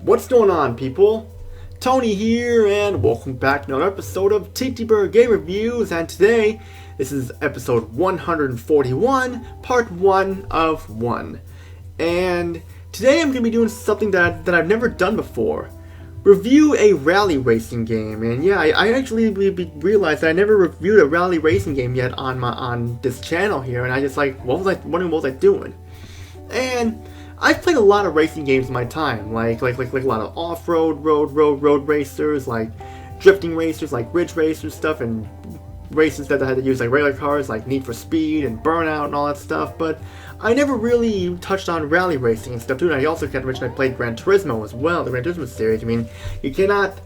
What's going on, people? Tony here, and welcome back to another episode of TTBurger Game Reviews. And today, this is episode 141, part 1 of 1. And today I'm going to be doing something that I've never done before. Review a rally racing game. And yeah, I actually realized that I never reviewed a rally racing game yet on this channel here. And I just wondering what was I doing? And I've played a lot of racing games in my time, like a lot of off-road, road racers, like drifting racers, like ridge racers stuff, and races that I had to use like regular cars, like Need for Speed and Burnout and all that stuff. But I never really touched on rally racing and stuff too. And I also can't mention I played Gran Turismo as well, the Gran Turismo series. I mean, you cannot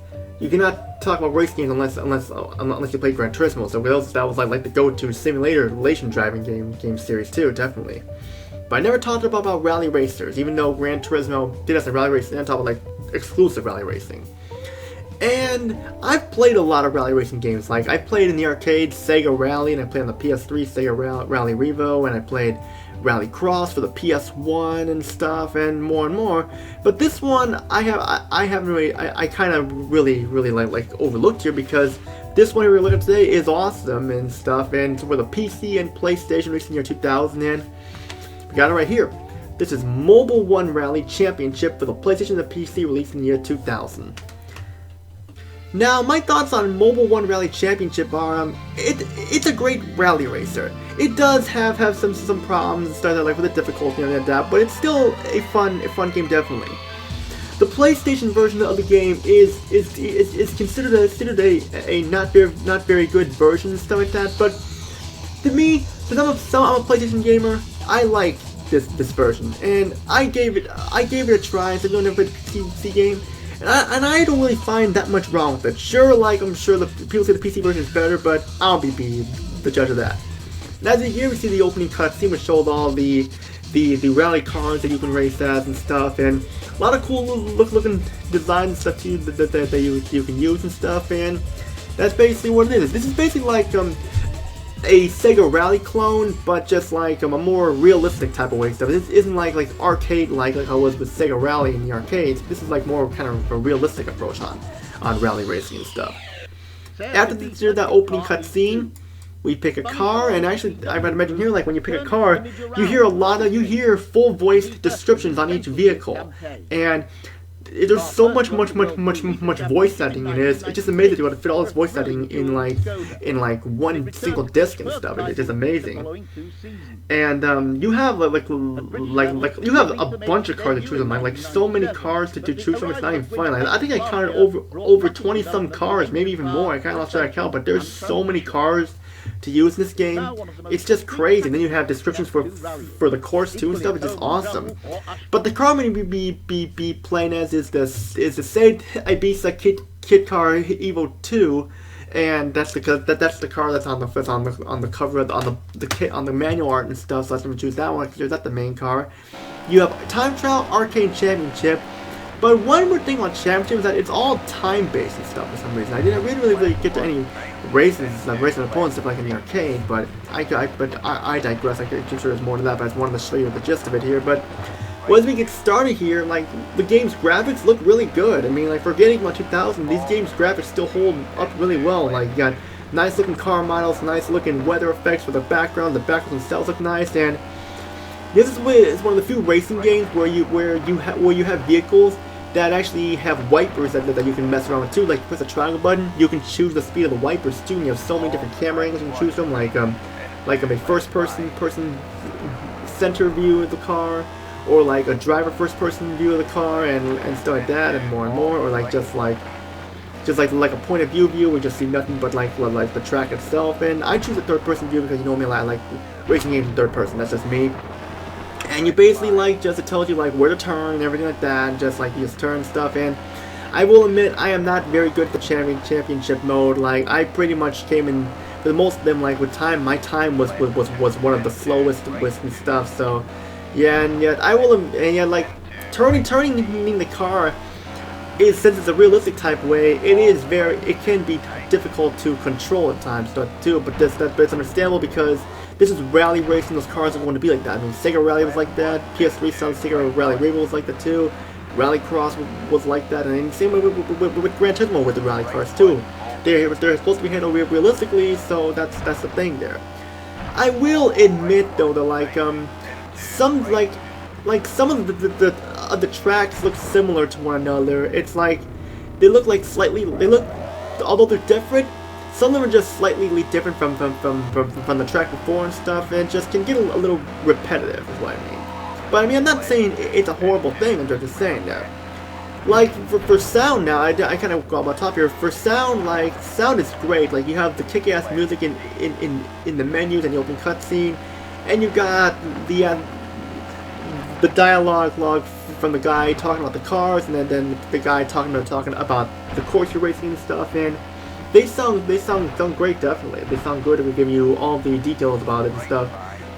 talk about racing games unless you play Gran Turismo. So that was like the go-to simulator relation driving game series too, definitely. But I never talked about rally racers, even though Gran Turismo did have some rally racing, and talk about like exclusive rally racing. And I've played a lot of rally racing games. Like I played in the arcade Sega Rally, and I played on the PS3 Sega Rally Revo, and I played Rally Cross for the PS1 and stuff, and more. But this one I kind of really like overlooked here, because this one we're looking at today is awesome and stuff, and it's for the PC and PlayStation, released in the year 2000. And we got it right here. This is Mobil 1 Rally Championship for the PlayStation and the PC, released in the year 2000. Now, my thoughts on Mobil 1 Rally Championship are, it's a great rally racer. It does have some problems and stuff like with the difficulty and that, but it's still a fun game, definitely. The PlayStation version of the game is considered a not very good version and stuff like that. But to me, since I'm a PlayStation gamer, I like this version, and I gave it a try. So I never played the PC game, and I don't really find that much wrong with it. Sure, like I'm sure the people say the PC version is better, but I'll be the judge of that. And as you hear, we see the opening cutscene, which showed all the rally cars that you can race as and stuff, and a lot of cool looking designs and stuff too that you can use and stuff. And that's basically what it is. This is basically like a Sega Rally clone, but just like a more realistic type of way stuff. This isn't like arcade like how it was with Sega Rally in the arcades. This is like more kind of a realistic approach on rally racing and stuff. After that opening cutscene, we pick a car, and actually I would imagine here, like when you pick a car, you hear full voice descriptions on each vehicle, and there's so much voice acting in it. It's just amazing to be able to fit all this voice acting in like one single disc and stuff. It's just amazing. And you have like you have a bunch of cars to choose from. Like so many cars to choose from. It's not even funny. Like, I think I counted over 20 some cars, maybe even more. I kind of lost track of count, but there's so many cars to use in this game. It's just crazy. And then you have descriptions for the course too and stuff. It's just awesome. But the car I'm going to be playing as is the Seat Ibiza Kit Car Evo 2, and that's the car that's on the cover on the manual art and stuff. So I'm going to choose that one because that's the main car. You have Time Trial Arcade Championship. But one weird thing on Championship is that it's all time-based and stuff for some reason. I didn't really get to any races, racing opponents stuff like in the arcade, but I digress. I'm sure there's more to that, but I just wanted to show you the gist of it here. But as we get started here, like the game's graphics look really good. I mean, like forgetting about 2000, these games' graphics still hold up really well. Like you got nice looking car models, nice looking weather effects for the background. The backgrounds themselves look nice, and this is one of the few racing games where you have vehicles that actually have wipers that you can mess around with too. Like you press a triangle button, you can choose the speed of the wipers too, and you have so many different camera angles you can choose from, like a first person center view of the car, or like a driver first person view of the car, and stuff like that, and more, or like just like a point of view where you just see nothing but like the track itself. And I choose a third person view because you know me, I like racing games in third person. That's just me. And you basically it tells you like where to turn and everything like that, and just like you just turn stuff. And I will admit I am not very good at the championship mode. Like I pretty much came in for the most of them, like with time, my time was one of the slowest and stuff. So yeah, and yet like turning the car is, since it's a realistic type way, it can be difficult to control at times too. But it's understandable because this is rally racing. Those cars are going to be like that. I mean, Sega Rally was like that. PS3 style Sega Rally Revo was like that too. Rallycross was like that, and same with Gran Turismo with the rally cars too. They're supposed to be handled realistically, so that's the thing there. I will admit though that some some of the tracks look similar to one another. It's like they look although they're different, some of them are just slightly different from the track before and stuff, and just can get a little repetitive is what I mean. But I mean, I'm not saying it's a horrible thing, I'm just saying that. Like, for sound now, I kind of go up on top here. For sound, sound is great. Like, you have the kick-ass music in the menus and the open cutscene, and you got the dialogue log from the guy talking about the cars, and then the guy talking about the course you're racing and stuff, and they sound great, definitely. They sound good, and we give you all the details about it and stuff.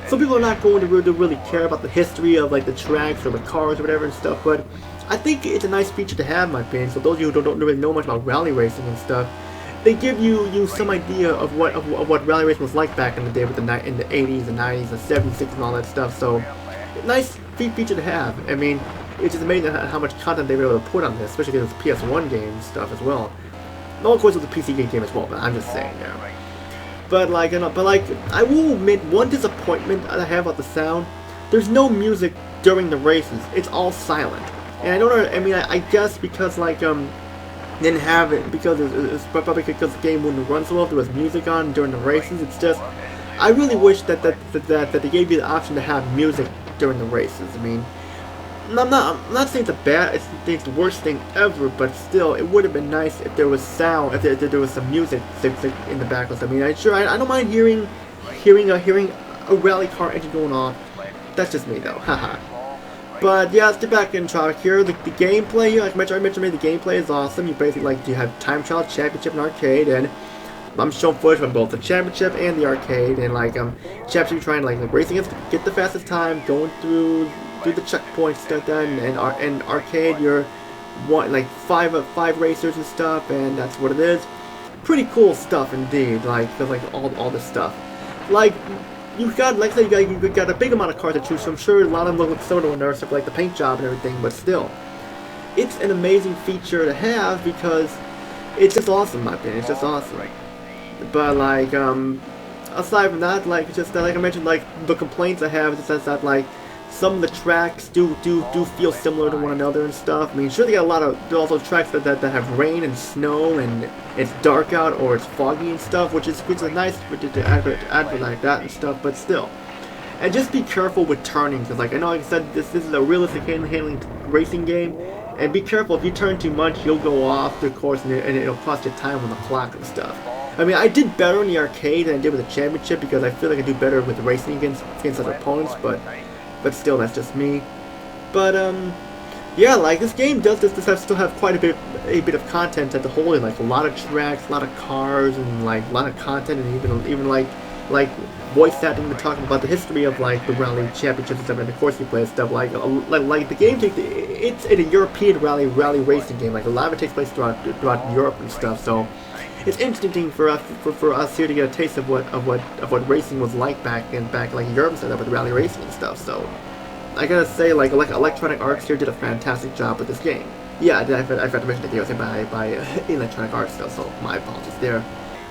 Some people are not going to really care about the history of the tracks or the cars or whatever and stuff, but I think it's a nice feature to have, in my opinion. So those of you who don't really know much about rally racing and stuff, they give you some idea of what rally racing was like back in the day with in the 80s, the 90s, the 70s, 60s, and all that stuff. So nice feature to have. I mean, it's just amazing how much content they were able to put on this, especially because it's PS1 game and stuff as well. No, of course, it's a PC game as well, but I'm just saying, yeah. But I will admit, one disappointment I have about the sound: there's no music during the races. It's all silent. And I don't know. I mean, I guess because didn't have it because it's probably because the game wouldn't run so well if there was music on during the races. It's just I really wish that they gave you the option to have music during the races. I mean, I'm not saying it's the worst thing ever, but still, it would have been nice if there was sound, if there was some music in the background. I mean, I don't mind hearing a rally car engine going on. That's just me though, haha. But yeah, let's get back in track here. The gameplay here, like I mentioned, the gameplay is awesome. You basically you have time trial, championship, and arcade, and I'm showing footage from both the championship and the arcade. And championship, you're trying to race against, get the fastest time, going through the checkpoints, stuff that, and arcade, you're five racers and stuff, and that's what it is. Pretty cool stuff indeed. All this stuff. You've got, like I said, you've got a big amount of cars to choose from. I'm sure a lot of them look similar to one another, except for the paint job and everything, but still. It's an amazing feature to have because it's just awesome, in my opinion. It's just awesome. But, aside from that, like I mentioned, the complaints I have is the sense that, some of the tracks do feel similar to one another and stuff. I mean, sure, there are also tracks that have rain and snow and it's dark out or it's foggy and stuff, which is nice to add like that and stuff, but still. And just be careful with turning, because I know, like I said, this is a realistic handling racing game, and be careful, if you turn too much, you'll go off the course and it'll cost you time on the clock and stuff. I mean, I did better in the arcade than I did with the championship, because I feel like I do better with racing against other opponents, but still, that's just me. But yeah, this game does still have quite a bit of content at the whole, and a lot of tracks, a lot of cars, and a lot of content, and even voice acting to talking about the history of the rally championships and stuff, and the course you play and stuff. The game it's a European rally racing game. A lot of it takes place throughout Europe and stuff. So it's interesting for us here to get a taste of what racing was like back in Europe and stuff with rally racing and stuff. So I gotta say, Electronic Arts here did a fantastic job with this game. Yeah, I forgot to mention that it was by Electronic Arts though, so my apologies there.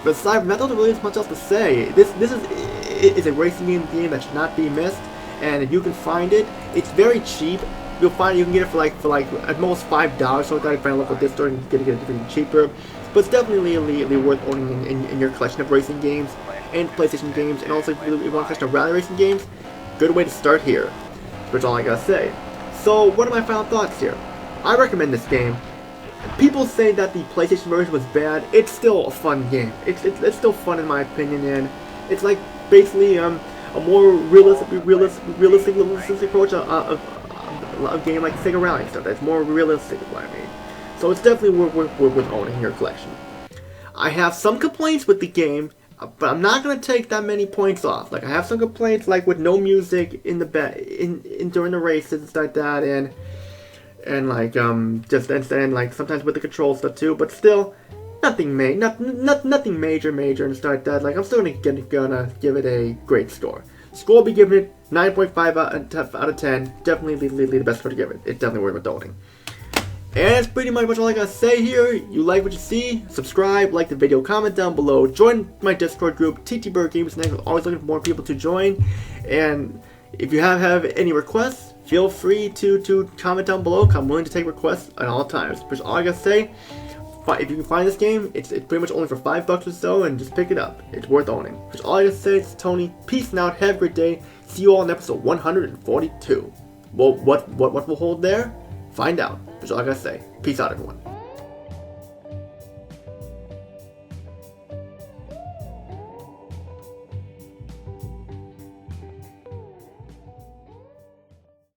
But aside from that, there's really much else to say. This is a racing game that should not be missed, and if you can find it, it's very cheap. You'll find you can get it for at most $5, so that you find a local disc store and get it even cheaper. But it's definitely worth owning in your collection of racing games and PlayStation games, and also if you want a collection of rally racing games, good way to start here. That's all I gotta say. So what are my final thoughts here? I recommend this game. People say that the PlayStation version was bad. It's still a fun game. It's still fun in my opinion, and it's basically a more realistic approach a game like Sega Rally stuff. That's more realistic, is what I mean. So it's definitely worth owning in your collection. I have some complaints with the game, but I'm not gonna take that many points off. I have some complaints with no music in the during the races and stuff like that, and sometimes with the control stuff too. But still, nothing nothing major and stuff like that. I'm still gonna give it a great score. Score will be giving it 9.5 out of 10. Definitely the best score to give it. It's definitely worth owning. And that's pretty much all I gotta say here. You like what you see, subscribe, like the video, comment down below, join my Discord group, TTBurger Gamers Next. We're always looking for more people to join. And if you have any requests, feel free to comment down below. I'm willing to take requests at all times. Which all I gotta say, if you can find this game, it's pretty much only for $5 or so, and just pick it up. It's worth owning. Which all I gotta say is Tony. Peace out. Have a great day. See you all in episode 142. Well, what will hold there? Find out. That's all I gotta say. Peace out, everyone.